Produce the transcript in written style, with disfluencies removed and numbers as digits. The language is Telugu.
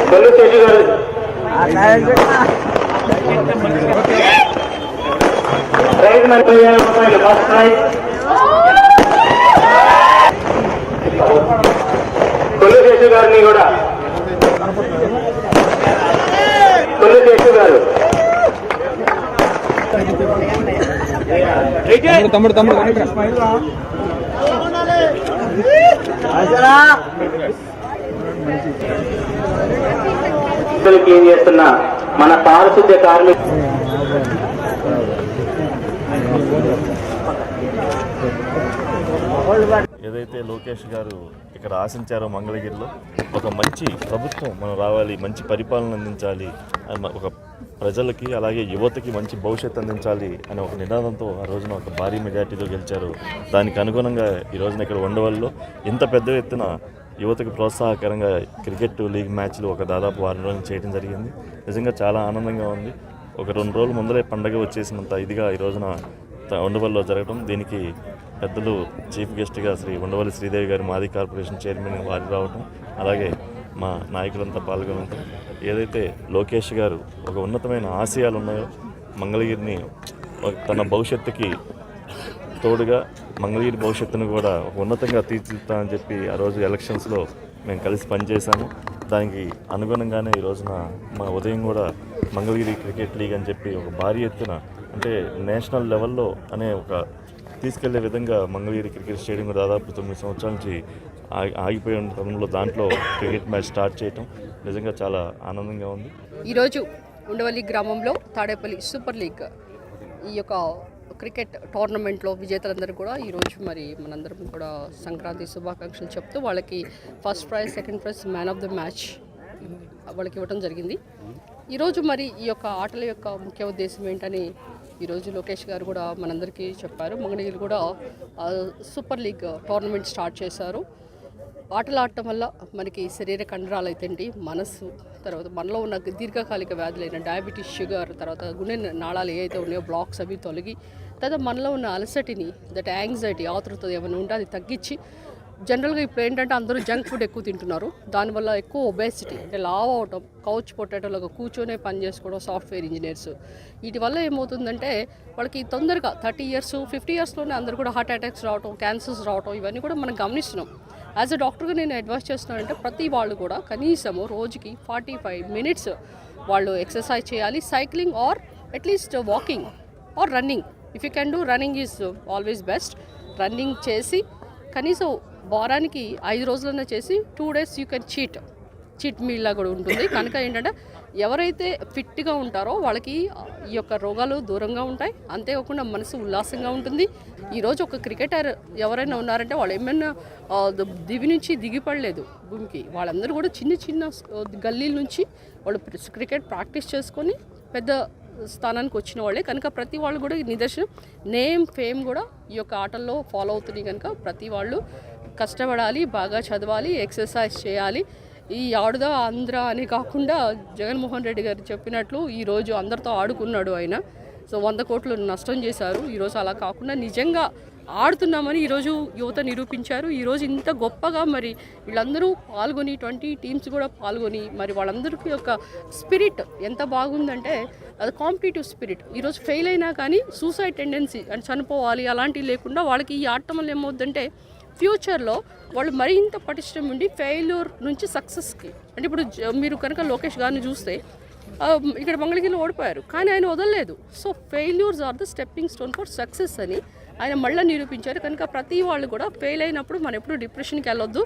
కొల్లు శేషు గారు ప్రైజ్ మరి 10,000 రూపాయలు ఫస్ట్ ప్రైజ్. కొల్లు శేషు గారిని కూడా కొల్లు శేషు గారు తమ్ముడు ఏం చేస్తున్నా మన పారిశుద్ధ్య కార్మికులు ఏదైతే లోకేష్ గారు ఇక్కడ ఆశించారో మంగళగిరిలో ఒక మంచి ప్రభుత్వం మనం రావాలి, మంచి పరిపాలన అందించాలి, ఒక ప్రజలకి అలాగే యువతకి మంచి భవిష్యత్తు అందించాలి అనే ఒక నినాదంతో ఆ రోజున ఒక భారీ మెజార్టీతో గెలిచారు. దానికి అనుగుణంగా ఈ రోజున ఇక్కడ ఉండవల్లో ఇంత పెద్ద ఎత్తున యువతకు ప్రోత్సాహకరంగా క్రికెట్ లీగ్ మ్యాచ్లు ఒక దాదాపు 6 రోజులు చేయడం జరిగింది. నిజంగా చాలా ఆనందంగా ఉంది. ఒక 2 రోజుల ముందరే పండగ వచ్చేసినంత ఇదిగా ఈ రోజున ఉండవల్లో జరగడం, దీనికి పెద్దలు చీఫ్ గెస్ట్గా ఉండవల్లి శ్రీదేవి గారు, మాజీ కార్పొరేషన్ చైర్మన్ వారి రావడం, అలాగే మా నాయకులంతా పాల్గొనడం, ఏదైతే లోకేష్ గారు ఒక ఉన్నతమైన ఆశయాలు ఉన్నాయో మంగళగిరిని తన భవిష్యత్తుకి తోడుగా మంగళగిరి భవిష్యత్తును కూడా ఒక ఉన్నతంగా తీర్చిదిద్దామని చెప్పి ఆ రోజు ఎలక్షన్స్లో మేము కలిసి పనిచేశాము. దానికి అనుగుణంగానే ఈ రోజున మా ఉదయం కూడా మంగళగిరి క్రికెట్ లీగ్ అని చెప్పి ఒక భారీ ఎత్తున అంటే నేషనల్ లెవెల్లో అనే ఒక తీసుకెళ్లే విధంగా మంగళగిరి క్రికెట్ స్టేడియం దాదాపు 9 సంవత్సరాల నుంచి ఆగిపోయి ఉన్న క్రమంలో దాంట్లో క్రికెట్ మ్యాచ్ స్టార్ట్ చేయటం నిజంగా చాలా ఆనందంగా ఉంది. ఈరోజు ఉండవల్లి గ్రామంలో తాడేపల్లి సూపర్ లీగ్ ఈ యొక్క క్రికెట్ టోర్నమెంట్లో విజేతలందరూ కూడా ఈరోజు మరి మనందరం కూడా సంక్రాంతి శుభాకాంక్షలు చెప్తూ వాళ్ళకి first prize, second prize, man of the match వాళ్ళకి ఇవ్వడం జరిగింది. ఈరోజు మరి ఈ యొక్క ఆటల యొక్క ముఖ్య ఉద్దేశం ఏంటని ఈరోజు లోకేష్ గారు కూడా మనందరికీ చెప్పారు. మంగళగిరి కూడా సూపర్ లీగ్ టోర్నమెంట్ స్టార్ట్ చేశారు. ఆటలు ఆడటం వల్ల మనకి శరీర కండరాలు అయితేంటి, మనసు, తర్వాత మనలో ఉన్న దీర్ఘకాలిక వ్యాధులైన డయాబెటీస్, షుగర్, తర్వాత గుండె నాళాలు ఏవైతే ఉన్నాయో బ్లాక్స్ అవి తొలగి, తర్వాత మనలో ఉన్న అలసటిని, దట్ యాంగ్జైటీ, ఆతృత ఏమైనా ఉంటే అది తగ్గించి, జనరల్గా ఇప్పుడు ఏంటంటే అందరూ జంక్ ఫుడ్ ఎక్కువ తింటున్నారు. దానివల్ల ఎక్కువ ఒబేసిటీ అంటే లావ్ అవటం, కౌచ్ పొటాటోలాగా కూర్చొనే పని చేసుకోవడం, సాఫ్ట్వేర్ ఇంజనీర్స్, వీటి వల్ల ఏమవుతుందంటే వాళ్ళకి తొందరగా 30 years 50 yearsలోనే అందరూ కూడా హార్ట్ అటాక్స్ రావటం, క్యాన్సర్స్ రావటం, ఇవన్నీ కూడా మనం గమనిస్తున్నాం. యాజ్ ఎ డాక్టర్గా నేను అడ్వైస్ చేస్తున్నానంటే ప్రతి వాళ్ళు కూడా కనీసము రోజుకి 45 minutes వాళ్ళు ఎక్సర్సైజ్ చేయాలి. Cycling or at least walking or running. If you can do running is always best. Running చేసి కనీసం వారానికి 5 రోజులన్నా చేసి 2 days యూ కెన్ చీట్ మీల్లా కూడా ఉంటుంది. కనుక ఏంటంటే ఎవరైతే ఫిట్గా ఉంటారో వాళ్ళకి ఈ యొక్క రోగాలు దూరంగా ఉంటాయి. అంతేకాకుండా మనసు ఉల్లాసంగా ఉంటుంది. ఈరోజు ఒక క్రికెటర్ ఎవరైనా ఉన్నారంటే వాళ్ళు ఏమైనా దివి నుంచి దిగిపడలేదు భూమికి. వాళ్ళందరూ కూడా చిన్న చిన్న గల్లీల నుంచి వాళ్ళు క్రికెట్ ప్రాక్టీస్ చేసుకొని పెద్ద స్థానానికి వచ్చిన వాళ్ళే. కనుక ప్రతి వాళ్ళు కూడా నిదర్శనం. నేమ్, ఫేమ్ కూడా ఈ యొక్క ఆటల్లో ఫాలో అవుతున్నాయి. కనుక ప్రతి వాళ్ళు కష్టపడాలి, బాగా చదవాలి, ఎక్సర్సైజ్ చేయాలి. ఈ ఆడుదా ఆంధ్ర అని కాకుండా జగన్మోహన్ రెడ్డి గారు చెప్పినట్లు ఈరోజు అందరితో ఆడుకున్నాడు ఆయన. సో 100 కోట్లు నష్టం చేశారు. ఈరోజు అలా కాకుండా నిజంగా ఆడుతున్నామని ఈరోజు యువత నిరూపించారు. ఈరోజు ఇంత గొప్పగా మరి వీళ్ళందరూ పాల్గొని 20 teams కూడా పాల్గొని మరి వాళ్ళందరికీ యొక్క స్పిరిట్ ఎంత బాగుందంటే అది కాంపిటేటివ్ స్పిరిట్. ఈరోజు ఫెయిల్ అయినా కానీ సూసైడ్ టెండెన్సీ అంటే చనిపోవాలి అలాంటివి లేకుండా వాళ్ళకి ఈ ఆడటం వల్ల ఏమవుతుందంటే ఫ్యూచర్లో వాళ్ళు మరింత పటిష్టం ఉండి ఫెయిల్యూర్ నుంచి సక్సెస్కి, అంటే ఇప్పుడు మీరు కనుక లోకేష్ గారిని చూస్తే ఇక్కడ మంగళగిరిలో ఓడిపోయారు కానీ ఆయన వదలలేదు. So failures are the stepping stone for success అని ఆయన మళ్ళీ నిరూపించారు. కనుక ప్రతి వాళ్ళు కూడా ఫెయిల్ అయినప్పుడు మనం ఎప్పుడు డిప్రెషన్కి వెళ్ళొద్దు.